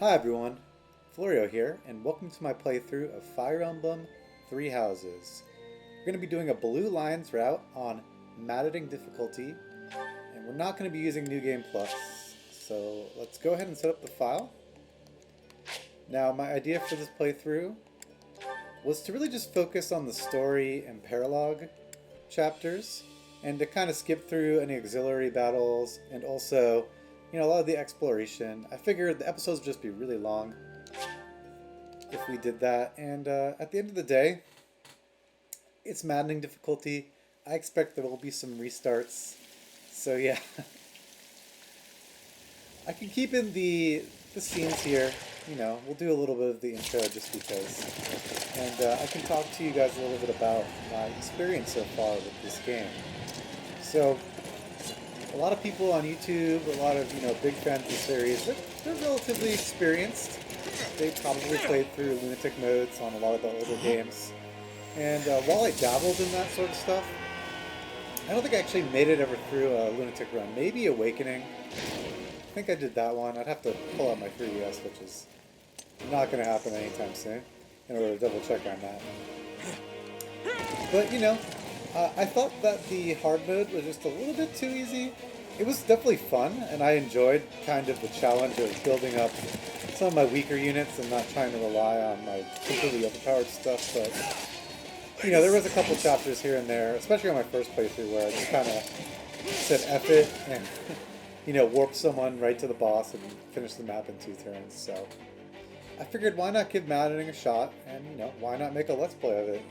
Hi everyone, Florio here, and welcome to my playthrough of Fire Emblem Three Houses. We're going to be doing a Blue Lions route on Maddening difficulty, and we're not going to be using New Game Plus, so let's go ahead and set up the file. Now, my idea for this playthrough was to really just focus on the story and prologue chapters, and to kind of skip through any auxiliary battles, and also a lot of the exploration. I figured the episodes would just be really long if we did that. And at the end of the day, it's maddening difficulty. I expect there will be some restarts. So yeah. I can keep in the scenes here. We'll do a little bit of the intro just because. And I can talk to you guys a little bit about my experience so far with this game. So, a lot of people on YouTube, a lot of, big fans of the series, they're relatively experienced. They probably played through lunatic modes on a lot of the older games. And while I dabbled in that sort of stuff, I don't think I actually made it ever through a lunatic run. Maybe Awakening. I think I did that one. I'd have to pull out my 3DS, which is not going to happen anytime soon, in order to double check on that. But, I thought that the hard mode was just a little bit too easy. It was definitely fun, and I enjoyed kind of the challenge of building up some of my weaker units and not trying to rely on my completely overpowered stuff. But, there was a couple chapters here and there, especially on my first playthrough, where I just kind of said F it and, warped someone right to the boss and finished the map in 2 turns. So I figured, why not give Maddening a shot, and, why not make a Let's Play of it?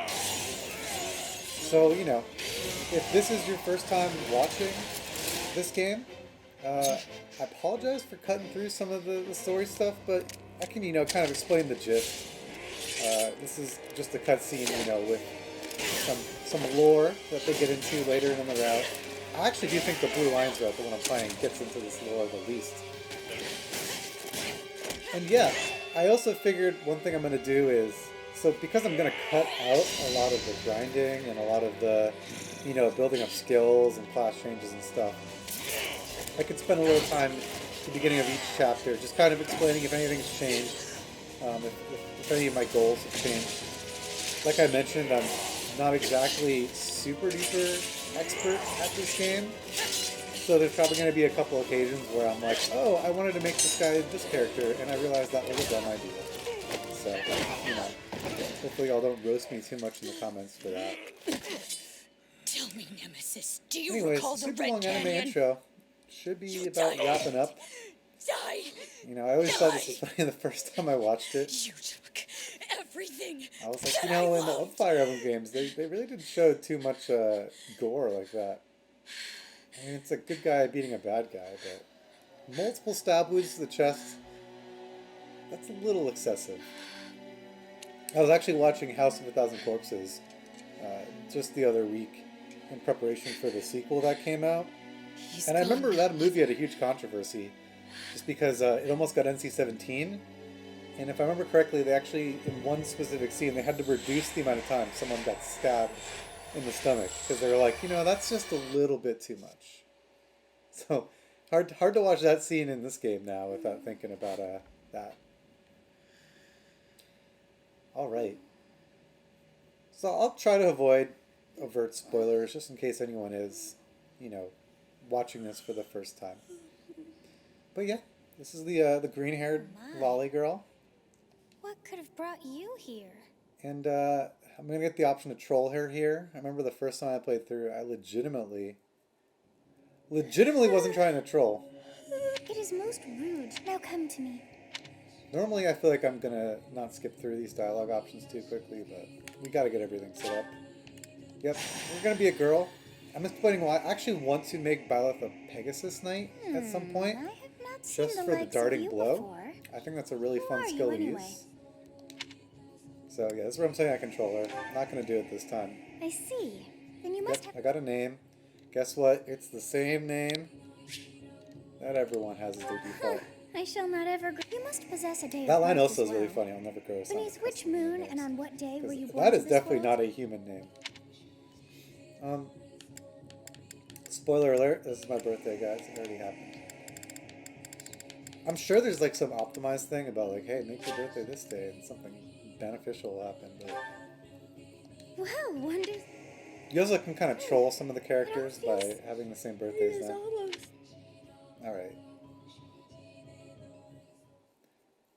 So, if this is your first time watching this game, I apologize for cutting through some of the story stuff, but I can, kind of explain the gist. This is just a cutscene, with some lore that they get into later in the route. I actually do think the Blue Lions route, the one I'm playing, gets into this lore the least. And yeah, I also figured one thing I'm going to do is, so because I'm going to cut out a lot of the grinding and a lot of the, building up skills and class changes and stuff, I could spend a little time at the beginning of each chapter just kind of explaining if anything's changed, if any of my goals have changed. Like I mentioned, I'm not exactly super duper expert at this game, so there's probably going to be a couple occasions where I'm like, oh, I wanted to make this guy this character, and I realized that was a dumb idea. So, hopefully y'all don't roast me too much in the comments for that. Tell me, Nemesis, do you Anyways, recall the super Red long anime Canyon? intro. Should be about wrapping up. Die! I always thought this was funny the first time I watched it. You took everything. I was like, that in I the loved. old Fire Emblem games, they really didn't show too much gore like that. I mean, it's a good guy beating a bad guy, but multiple stab wounds to the chest, that's a little excessive. I was actually watching House of a Thousand Corpses just the other week in preparation for the sequel that came out. And I remember that movie had a huge controversy just because it almost got NC-17. And if I remember correctly, they actually, in one specific scene, they had to reduce the amount of time someone got stabbed in the stomach because they were like, that's just a little bit too much. So hard to watch that scene in this game now without thinking about that. All right. So I'll try to avoid overt spoilers just in case anyone is, watching this for the first time. But yeah, this is the green-haired lolly girl. What could have brought you here? And I'm going to get the option to troll her here. I remember the first time I played through, I legitimately wasn't trying to troll. It is most rude. Now come to me. Normally I feel like I'm going to not skip through these dialogue options too quickly, but we got to get everything set up. Yep, we're going to be a girl. I'm explaining why I actually want to make Byleth a Pegasus Knight at some point. I have not seen Just the for the likes darting of you blow. before. I think that's a really Who fun are skill you to anyway? use. So yeah, this is where I'm saying I control her. I'm not going to do it this time. I see. Then you must Yep, I got a name. Guess what? It's the same name that everyone has as their default. I shall not ever grow. You must possess a day of That line birth also as is really well. funny. I'll never grow a son. Beneath which moon and on what day were you born That to is this definitely world? not a human name. Spoiler alert, this is my birthday, guys. It already happened. I'm sure there's like some optimized thing about like, hey, make your birthday this day and something beneficial will happen. But Well, wonders. you also can kind of troll some of the characters by having the same birthday as them. Alright.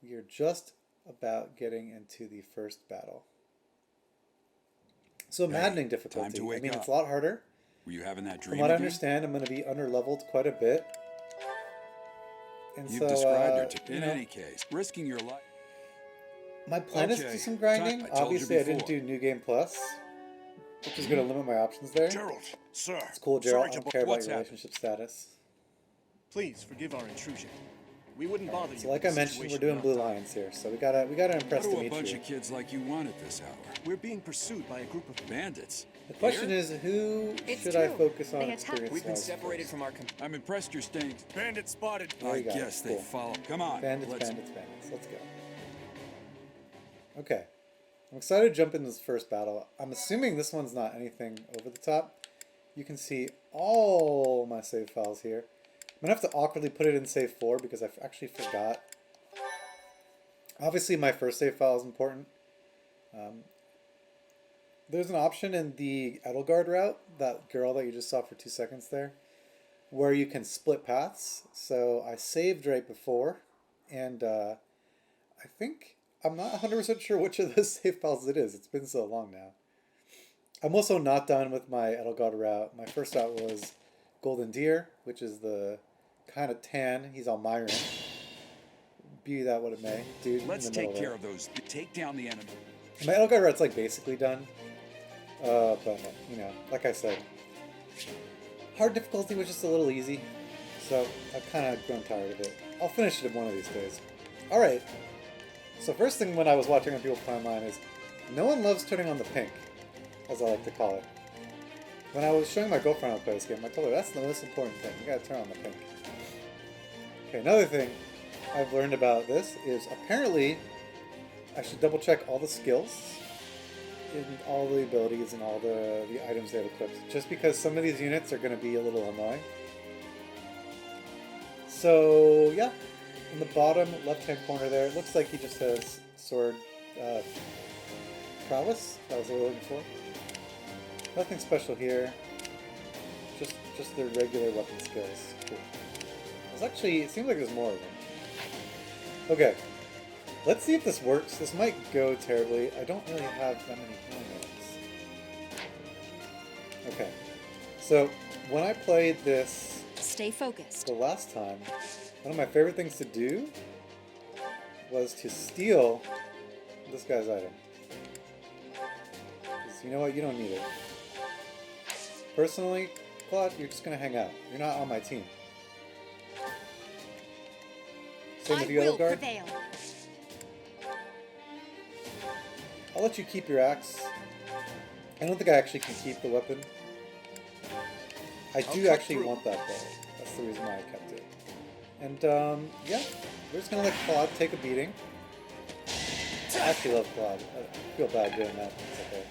We are just about getting into the first battle. So maddening difficulty. Time to wake I mean, up. it's a lot harder. Were you having that dream From what I again? understand, I'm going to be under-leveled quite a bit. And You've so, described her to. you In know, any case, risking your life. my plan is to Okay, do some grinding. I told you Obviously, I didn't before. do New Game Plus, which is going to limit my options there. Gerald, sir. It's cool, Gerald. I Sorry don't to care about what's your happened? relationship status. Please forgive our intrusion. We wouldn't bother you. So like I with the mentioned, we're situation doing Blue without- Lions here, so we gotta impress What do a bunch Dimitri. of kids like you want at this hour? We're being pursued by a group of Bandits. The question Here? is, who It's should I true. focus on They attacked- experience We've been wise separated first? from our I'm impressed you're staying. bandit spotted. There I you go. guess they Cool. follow. Come on. Bandits, let's... bandits, bandits. Let's go. Okay. I'm excited to jump into this first battle. I'm assuming this one's not anything over the top. You can see all my save files here. I'm going to have to awkwardly put it in save 4 because I actually forgot. Obviously, my first save file is important. There's an option in the Edelgard route, that girl that you just saw for 2 seconds there, where you can split paths. So I saved right before, and I think I'm not 100% sure which of those save files it is. It's been so long now. I'm also not done with my Edelgard route. My first route was Golden Deer, which is the kind of tan. He's Almyran. Be that what it may. Dude, Let's in the take middle care of those. Take down the enemy. my Edelgard route's like basically done. But, you know, like I said, hard difficulty was just a little easy. So I've kind of grown tired of it. I'll finish it one of these days. Alright. So first thing when I was watching on people play online is, no one loves turning on the pink, as I like to call it. When I was showing my girlfriend how to play this game, I told her that's the most important thing. You gotta turn on the pink. Okay, another thing I've learned about this is apparently I should double check all the skills in all the abilities and all the items they have equipped, just because some of these units are going to be a little annoying. So yeah, in the bottom left-hand corner there, it looks like he just has sword prowess. That was what we were looking for. Nothing special here. Just their regular weapon skills. Cool. There's actually, it seems like there's more of them. Okay. Let's see if this works. This might go terribly. I don't really have that many healing items. Okay. So, when I played this Stay focused. the last time, one of my favorite things to do was to steal this guy's item. Because you know what? You don't need it. Personally, Claude, you're just going to hang out. You're not on my team. Same with you, Edelgard. prevail. I'll let you keep your axe. I don't think I actually can keep the weapon. I do actually want that though. That's the reason why I kept it. And yeah, we're just gonna let Claude take a beating. I actually love Claude. I feel bad doing that. It's okay.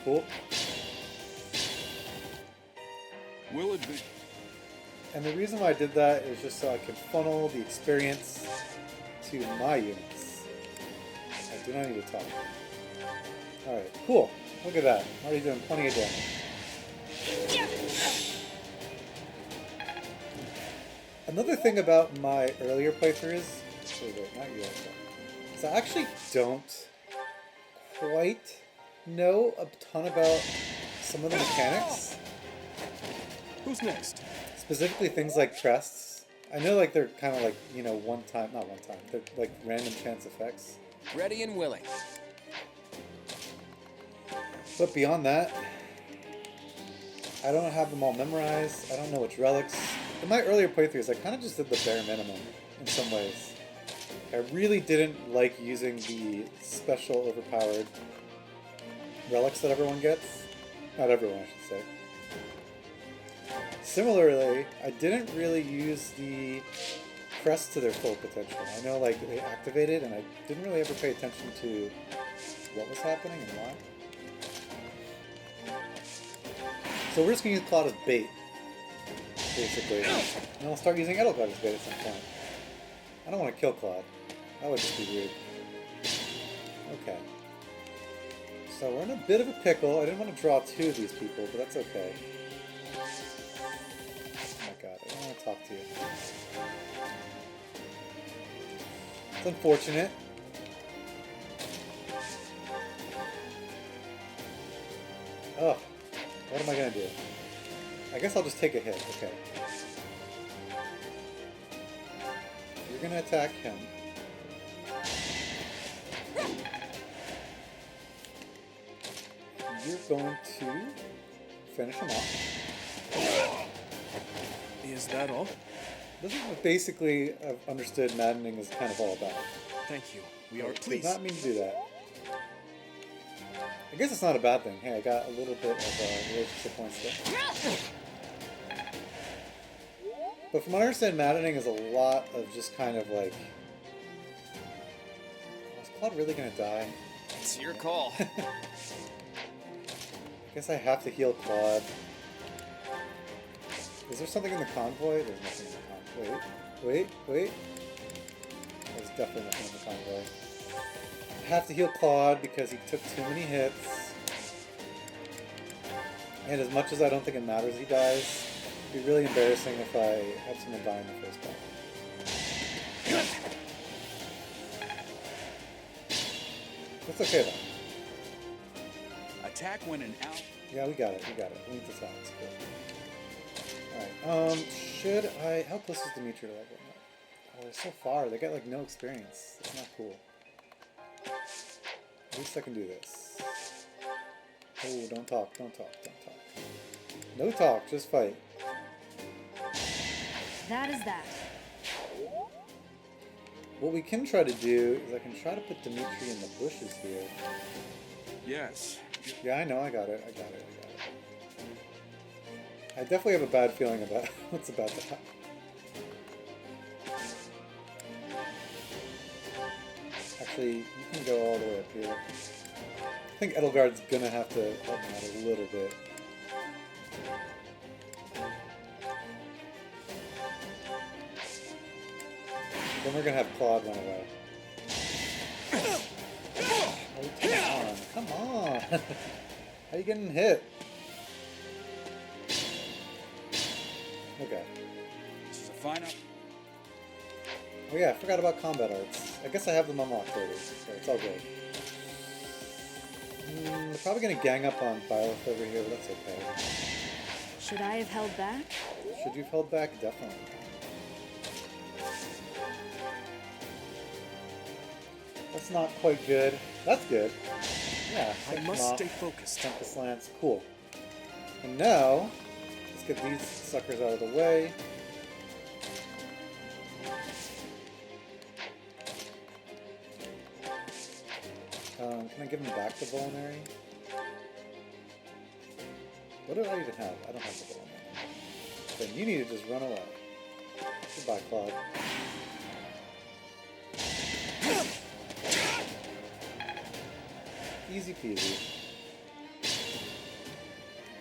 Cool. Will it be? And the reason why I did that is just so I can funnel the experience to my units. I do not need to talk. Alright, cool. Look at that. I'm already doing plenty of damage. Another thing about my earlier playthroughs, not you, is I actually don't quite know a ton about some of the mechanics. Who's next? Specifically things like crests. I know like they're kind of like, you know, not one time, they're like random chance effects. Ready and willing. But beyond that, I don't have them all memorized. I don't know which relics. In my earlier playthroughs, I kind of just did the bare minimum in some ways. I really didn't like using the special overpowered relics that everyone gets. Not everyone, I should say. Similarly, I didn't really use the crest to their full potential. I know like they activated and I didn't really ever pay attention to what was happening and why. So we're just going to use Claude as bait, basically. And I'll start using Edelgard as bait at some point. I don't want to kill Claude. That would just be weird. Okay. So we're in a bit of a pickle. I didn't want to draw two of these people, but that's okay. Oh my god, I don't want to talk to you. It's unfortunate. Ugh. What am I gonna do? I guess I'll just take a hit. Okay. You're gonna attack him. You're going to finish him off. Is that all? This is what basically I've understood Maddening is kind of all about. Thank you. We are I did pleased. not mean to do that. I guess it's not a bad thing. Hey, I got a little bit of relationship points there. But from what I understand, Maddening is a lot of just kind of like... Is Claude really going to die? It's your call. I guess I have to heal Claude. Is there something in the convoy? There's nothing in the convoy. Wait. There's definitely nothing in the convoy. I have to heal Claude because he took too many hits. And as much as I don't think it matters he dies, it'd be really embarrassing if I had someone die in the first battle. That's okay though. Attack when in out. Yeah, we got it. We need to stop. It's cool. Alright, should I... How close is Dimitri to level up? Oh, they're so far. They got like no experience. That's not cool. At least I can do this. Oh, don't talk. No talk, just fight. That is that. What we can try to do is I can try to put Dimitri in the bushes here. Yes. Yeah, I know, I got it. I definitely have a bad feeling about what's about to happen. Actually, you can go all the way up here. I think Edelgard's gonna have to help me out a little bit. Then we're gonna have Claude run away. Oh, come on! How are you getting hit? Okay. This is a fine up. Oh yeah, I forgot about combat arts. I guess I have them unlocked already, so it's all good. They're probably gonna gang up on Byleth over here, but that's okay. Should I have held back? Should you have held back? Definitely. That's not quite good. That's good. Yeah, I must stay focused. Tempest Lance. Cool. And now, let's get these suckers out of the way. Can I give him back the Vulnerary? What do I even have? I don't have the Vulnerary. Then you need to just run away. Goodbye, Claude. Easy peasy.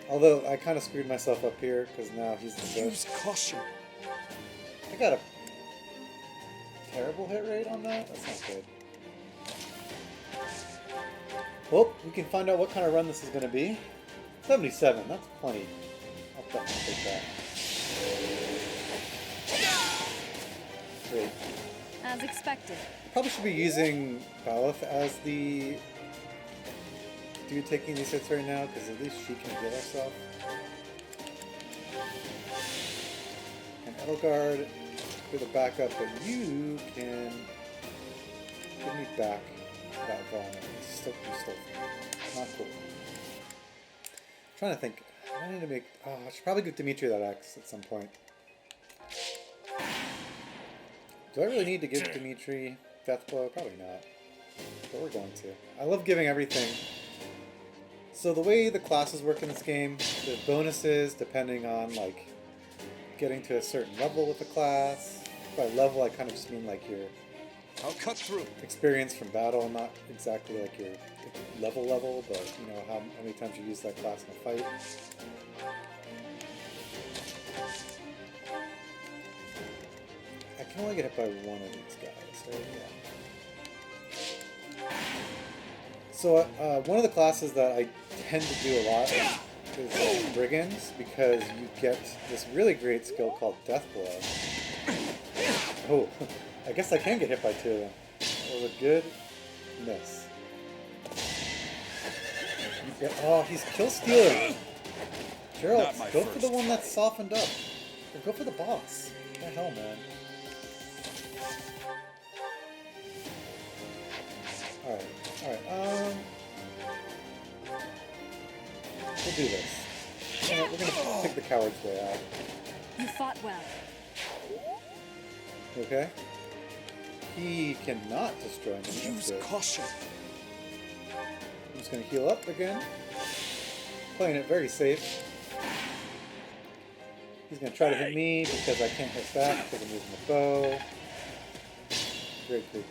Although I kind of screwed myself up here because now he's the Use ghost. caution. I got a terrible hit rate on that. That's not good. Well, we can find out what kind of run this is going to be. 77. That's plenty. I'll definitely take that. Great. As expected. Probably should be using Byleth as the dude taking these hits right now, because at least she can heal herself. And Edelgard, for the backup, but you can give me back that volume. You stole not cool. I'm trying to think. I need to make. Oh, I should probably give Dimitri that axe at some point. Do I really need to give Dimitri Deathblow? Probably not. But we're going to. I love giving everything. So the way the classes work in this game, there's bonuses depending on like getting to a certain level with the class. By level, I kind of just mean like your I'll cut through. experience from battle, not exactly like your level, but you know how many times you use that class in a fight. I can only get hit by one of these guys, right? Yeah. So one of the classes that I tend to do a lot is Brigands, because you get this really great skill called Death Blow. Oh, I guess I can get hit by two of them. That was a good miss. Oh, he's kill stealing. Gerald, go for the one that's softened up. Or go for the boss. What the hell, man? Alright, we'll do this. We're gonna take the coward's way out. You fought well. Okay? He cannot destroy me. Use caution. I'm just gonna heal up again. Playing it very safe. He's gonna try to hit me because I can't hit back because I'm using the bow.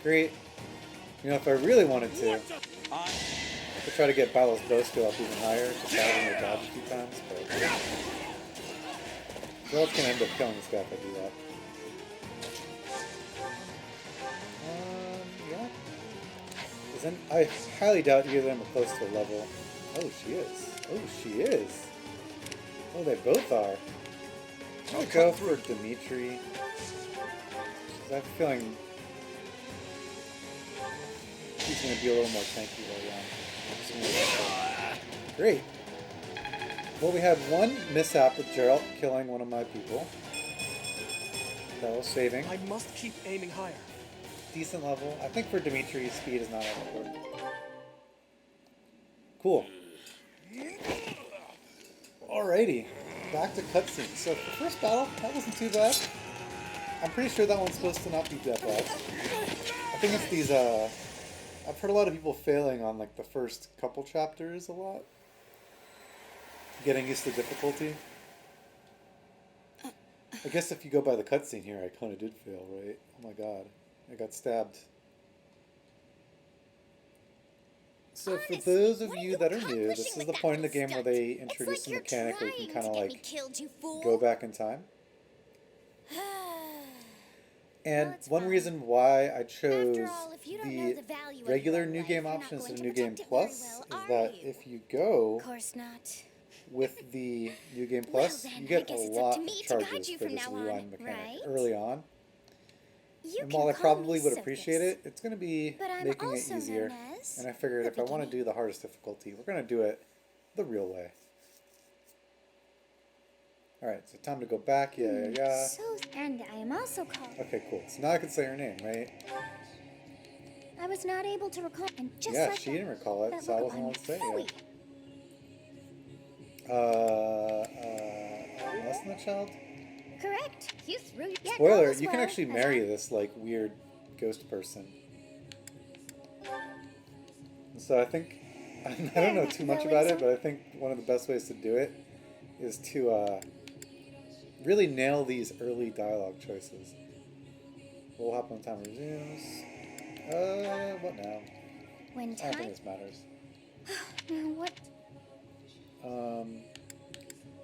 Great. You know, if I really wanted to, I could try to get Battle's bow skill up even higher, just having to dodge a few times, but Gerald's gonna end up killing this guy if I do that. Yeah. I highly doubt either of them are close to a level. Oh, she is. Oh, they both are. I'm gonna go for Dimitri. I have a feeling he's gonna be a little more tanky later on. Great. Well, we had one mishap with Gerald killing one of my people. That was saving. I must keep aiming higher. Decent level. I think for Dimitri, speed is not as important. Cool. Alrighty. Back to cutscenes. So, the first battle, that wasn't too bad. I'm pretty sure that one's supposed to not be that bad. I think it's these, I've heard a lot of people failing on, like, the first couple chapters a lot. Getting used to difficulty. I guess if you go by the cutscene here, I kind of did fail, right? Oh my god. I got stabbed. So for those of you that are new, this is the point in the game where they introduce a mechanic where you can kind of like go back in time. And one reason why I chose the regular New Game option instead of New Game Plus is that if you go with the New Game Plus, you get a lot of charges for this rewind mechanic early on. And while I probably would appreciate it, it's going to be making it easier. And I figured if I want to do the hardest difficulty, we're going to do it the real way. Alright, so time to go back. Yeah. And I am also called. Okay, cool. So now I can say her name, right? I was not able to recall. And just yeah, like she didn't recall it, so I wasn't able to say it. Less than a child? Correct. You threw your Spoiler, you can actually marry this, like, weird ghost person. So I think, I don't know too much about it, but I think one of the best ways to do it is to really nail these early dialogue choices. What will happen when time resumes? What now? When time? I don't think this matters. Now what?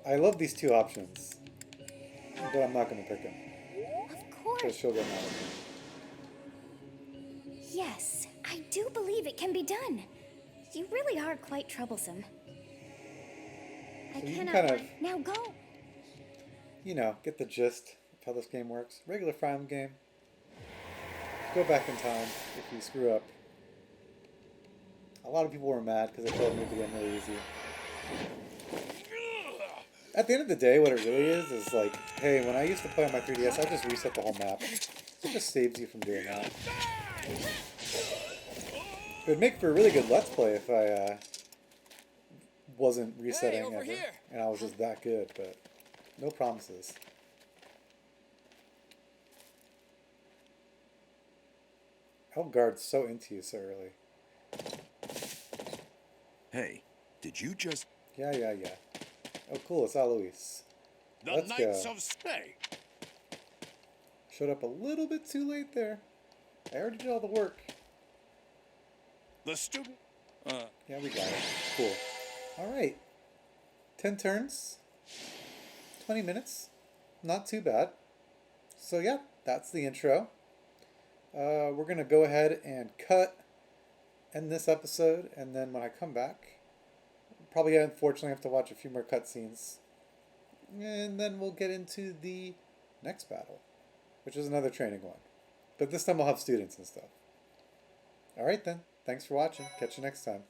I love these two options, but I'm not going to pick them. Of course. Because she'll get mad at me. Yes, I do believe it can be done. You really are quite troublesome. I So you can cannot. kind of, Now go. you know, get the gist of how this game works. Regular Fire Emblem game. Go back in time if you screw up. A lot of people were mad because I told them it became really easy. At the end of the day, what it really is like, hey, when I used to play on my 3DS, I just reset the whole map. It just saves you from doing that. It would make for a really good Let's Play if I wasn't resetting ever, and I was just that good, but no promises. Elfgard's so into you so early. Hey, did you just... Yeah. Oh, cool, it's Alois. Let's go. Stay. Showed up a little bit too late there. I already did all the work. The student. Yeah, we got it. Cool. Alright. 10 turns. 20 minutes. Not too bad. So yeah, that's the intro. We're going to go ahead and end this episode, and then when I come back, probably unfortunately have to watch a few more cutscenes, and then we'll get into the next battle, which is another training one. But this time we'll have students and stuff. Alright then, thanks for watching. Catch you next time.